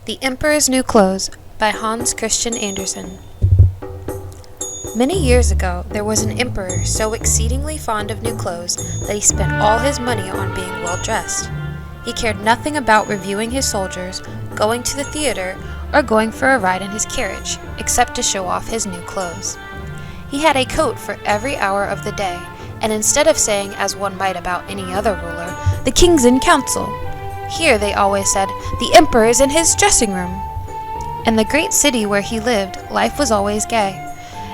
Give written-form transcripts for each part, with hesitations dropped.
The Emperor's New Clothes by Hans Christian Andersen. Many years ago, there was an emperor so exceedingly fond of new clothes that he spent all his money on being well dressed. He cared nothing about reviewing his soldiers, going to the theater, or going for a ride in his carriage, except to show off his new clothes. He had a coat for every hour of the day, and instead of saying, as one might about any other ruler, "The king's in council," here they always said, "The emperor is in his dressing room." In the great city where he lived, life was always gay.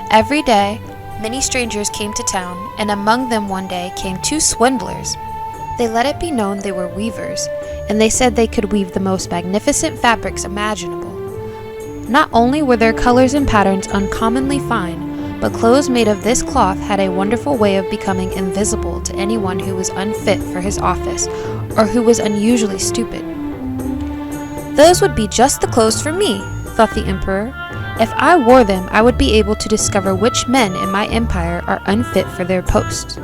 Every day, many strangers came to town, and among them one day came two swindlers. They let it be known they were weavers, and they said they could weave the most magnificent fabrics imaginable. Not only were their colors and patterns uncommonly fine, but clothes made of this cloth had a wonderful way of becoming invisible to anyone who was unfit for his office or who was unusually stupid. "Those would be just the clothes for me," thought the emperor. "If I wore them, I would be able to discover which men in my empire are unfit for their posts.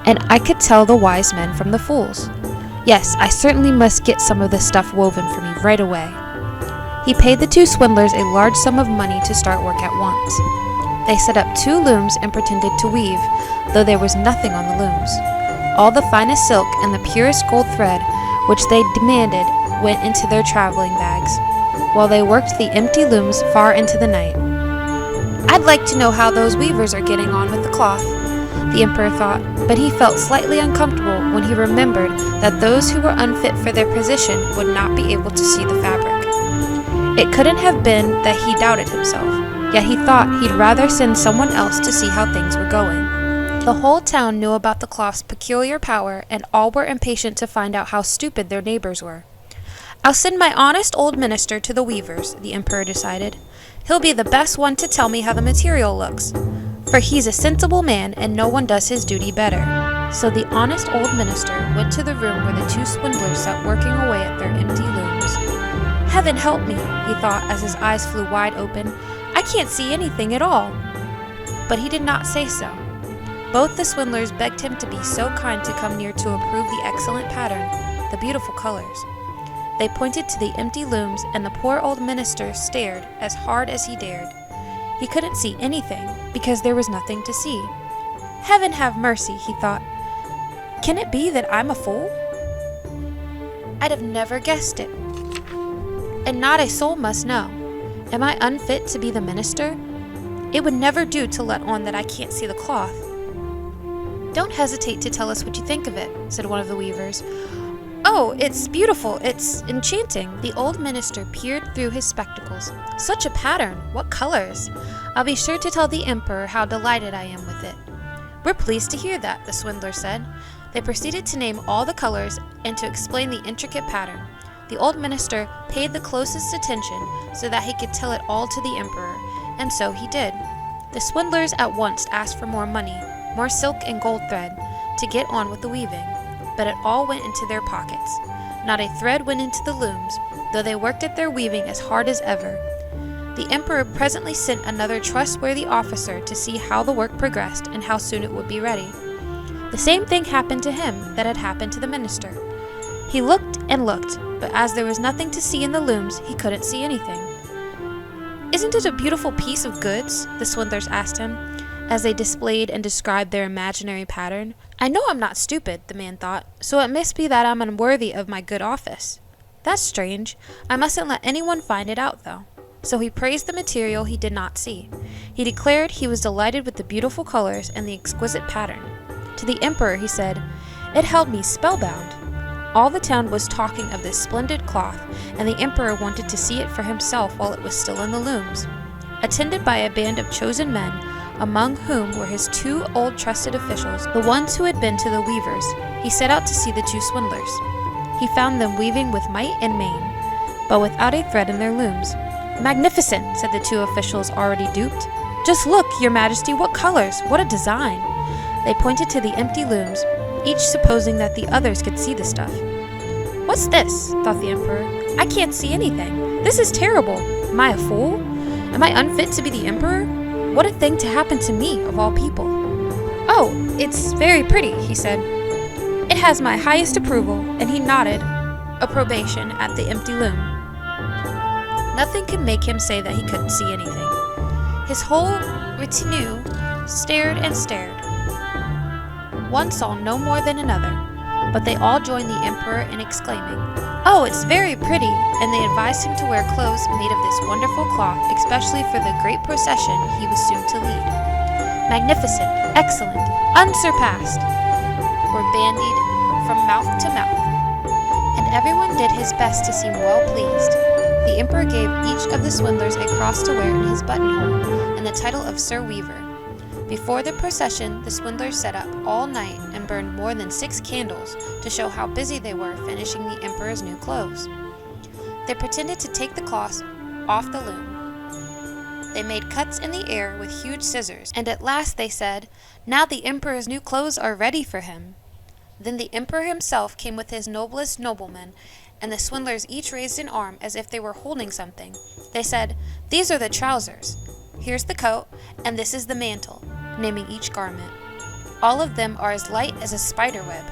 And I could tell the wise men from the fools. Yes, I certainly must get some of this stuff woven for me right away." He paid the two swindlers a large sum of money to start work at once. They set up two looms and pretended to weave, though there was nothing on the looms. All the finest silk and the purest gold thread, which they demanded, went into their traveling bags, while they worked the empty looms far into the night. "I'd like to know how those weavers are getting on with the cloth," the emperor thought, but he felt slightly uncomfortable when he remembered that those who were unfit for their position would not be able to see the fabric. It couldn't have been that he doubted himself, yet he thought he'd rather send someone else to see how things were going. The whole town knew about the cloth's peculiar power, and all were impatient to find out how stupid their neighbors were. "I'll send my honest old minister to the weavers," the emperor decided. "He'll be the best one to tell me how the material looks, for he's a sensible man and no one does his duty better." So the honest old minister went to the room where the two swindlers sat working away at their empty looms. "Heaven help me," he thought as his eyes flew wide open. "I can't see anything at all." But he did not say so. Both the swindlers begged him to be so kind to come near to approve the excellent pattern, the beautiful colors. They pointed to the empty looms, and the poor old minister stared as hard as he dared. He couldn't see anything, because there was nothing to see. "Heaven have mercy," he thought. "Can it be that I'm a fool? I'd have never guessed it. And not a soul must know. Am I unfit to be the minister? It would never do to let on that I can't see the cloth." "Don't hesitate to tell us what you think of it," said one of the weavers. "Oh, it's beautiful, it's enchanting." The old minister peered through his spectacles. "Such a pattern! What colors! I'll be sure to tell the emperor how delighted I am with it." "We're pleased to hear that," the swindler said. They proceeded to name all the colors and to explain the intricate pattern. The old minister paid the closest attention so that he could tell it all to the emperor, and so he did. The swindlers at once asked for more money, more silk and gold thread, to get on with the weaving, but it all went into their pockets. Not a thread went into the looms, though they worked at their weaving as hard as ever. The emperor presently sent another trustworthy officer to see how the work progressed and how soon it would be ready. The same thing happened to him that had happened to the minister. He looked and looked, but as there was nothing to see in the looms, he couldn't see anything. "Isn't it a beautiful piece of goods?" the swindlers asked him, as they displayed and described their imaginary pattern. "I know I'm not stupid," the man thought, "so it must be that I'm unworthy of my good office. That's strange. I mustn't let anyone find it out, though." So he praised the material he did not see. He declared he was delighted with the beautiful colors and the exquisite pattern. To the emperor he said, "It held me spellbound." All the town was talking of this splendid cloth, and the emperor wanted to see it for himself while it was still in the looms. Attended by a band of chosen men, among whom were his two old trusted officials, the ones who had been to the weavers, he set out to see the two swindlers. He found them weaving with might and main, but without a thread in their looms. "Magnificent," said the two officials already duped. "Just look, your majesty, what colors, what a design." They pointed to the empty looms, each supposing that the others could see the stuff. "What's this?" thought the emperor. "I can't see anything. This is terrible. Am I a fool? Am I unfit to be the emperor? What a thing to happen to me, of all people." "Oh, it's very pretty," he said. "It has my highest approval," and he nodded approbation at the empty loom. Nothing could make him say that he couldn't see anything. His whole retinue stared and stared. One saw no more than another, but they all joined the emperor in exclaiming, "Oh, it's very pretty," and they advised him to wear clothes made of this wonderful cloth, especially for the great procession he was soon to lead. Magnificent, excellent, unsurpassed were bandied from mouth to mouth, and everyone did his best to seem well pleased. The emperor gave each of the swindlers a cross to wear in his buttonhole, and the title of Sir Weaver. Before the procession, the swindlers sat up all night and burned more than 6 candles to show how busy they were finishing the emperor's new clothes. They pretended to take the cloths off the loom. They made cuts in the air with huge scissors, and at last they said, "Now the emperor's new clothes are ready for him." Then the emperor himself came with his noblest noblemen, and the swindlers each raised an arm as if they were holding something. They said, "These are the trousers, here's the coat, and this is the mantle," naming each garment. All of them are as light as a spider web.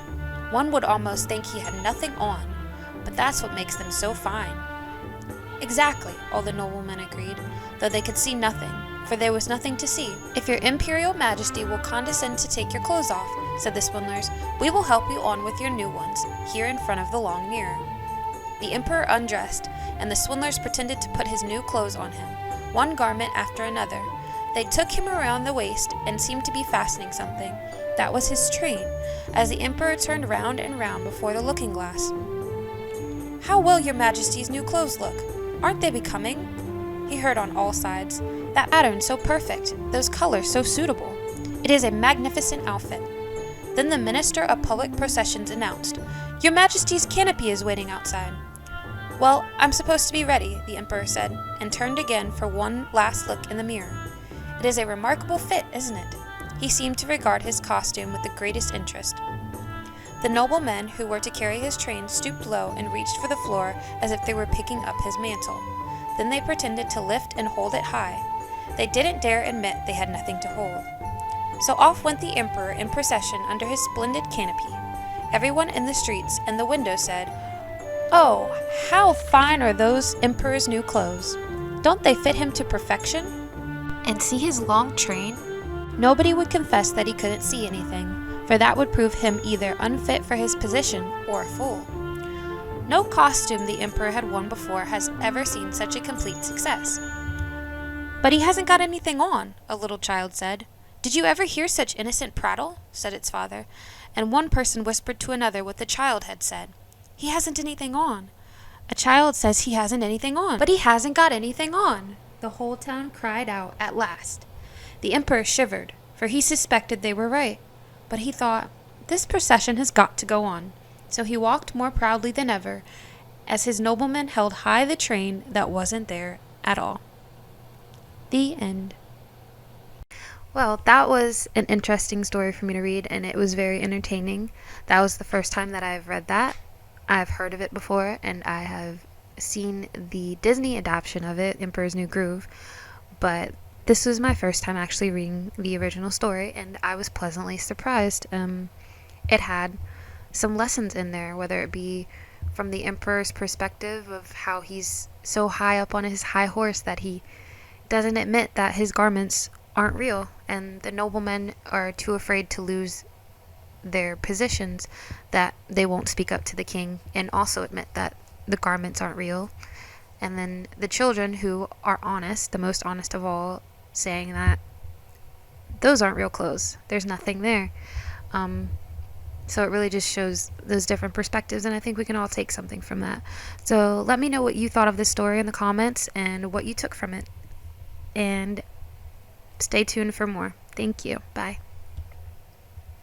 One would almost think he had nothing on, but that's what makes them so fine. Exactly, all the noblemen agreed, though they could see nothing, for there was nothing to see. "If your imperial majesty will condescend to take your clothes off," said the swindlers, "we will help you on with your new ones, here in front of the long mirror." The emperor undressed, and the swindlers pretended to put his new clothes on him, one garment after another. They took him around the waist and seemed to be fastening something. That was his train, as the emperor turned round and round before the looking-glass. "How well your majesty's new clothes look! Aren't they becoming?" he heard on all sides. "That pattern so perfect, those colors so suitable. It is a magnificent outfit." Then the minister of public processions announced, "Your majesty's canopy is waiting outside." "Well, I'm supposed to be ready," the emperor said, and turned again for one last look in the mirror. "It is a remarkable fit, isn't it?" He seemed to regard his costume with the greatest interest. The noblemen who were to carry his train stooped low and reached for the floor as if they were picking up his mantle. Then they pretended to lift and hold it high. They didn't dare admit they had nothing to hold. So off went the emperor in procession under his splendid canopy. Everyone in the streets and the windows said, "Oh, how fine are those emperor's new clothes! Don't they fit him to perfection? And see his long train?" Nobody would confess that he couldn't see anything, for that would prove him either unfit for his position or a fool. No costume the emperor had worn before has ever seen such a complete success. "But he hasn't got anything on," a little child said. "Did you ever hear such innocent prattle?" said its father, and one person whispered to another what the child had said. "He hasn't anything on. A child says he hasn't anything on, but he hasn't got anything on," the whole town cried out at last. The emperor shivered, for he suspected they were right, but he thought, "This procession has got to go on," so he walked more proudly than ever, as his noblemen held high the train that wasn't there at all. The end. Well, that was an interesting story for me to read, and it was very entertaining. That was the first time that I've read that. I've heard of it before, and I have seen the Disney adaptation of it, Emperor's New Groove, but this was my first time actually reading the original story, and I was pleasantly surprised. It had some lessons in there, whether it be from the Emperor's perspective of how he's so high up on his high horse that he doesn't admit that his garments aren't real, and the noblemen are too afraid to lose their positions that they won't speak up to the king and also admit that the garments aren't real. And then the children, who are honest, the most honest of all, saying that those aren't real clothes, there's nothing there. So it really just shows those different perspectives, and I think we can all take something from that. So let me know what you thought of this story in the comments and what you took from it, and stay tuned for more. Thank you. Bye.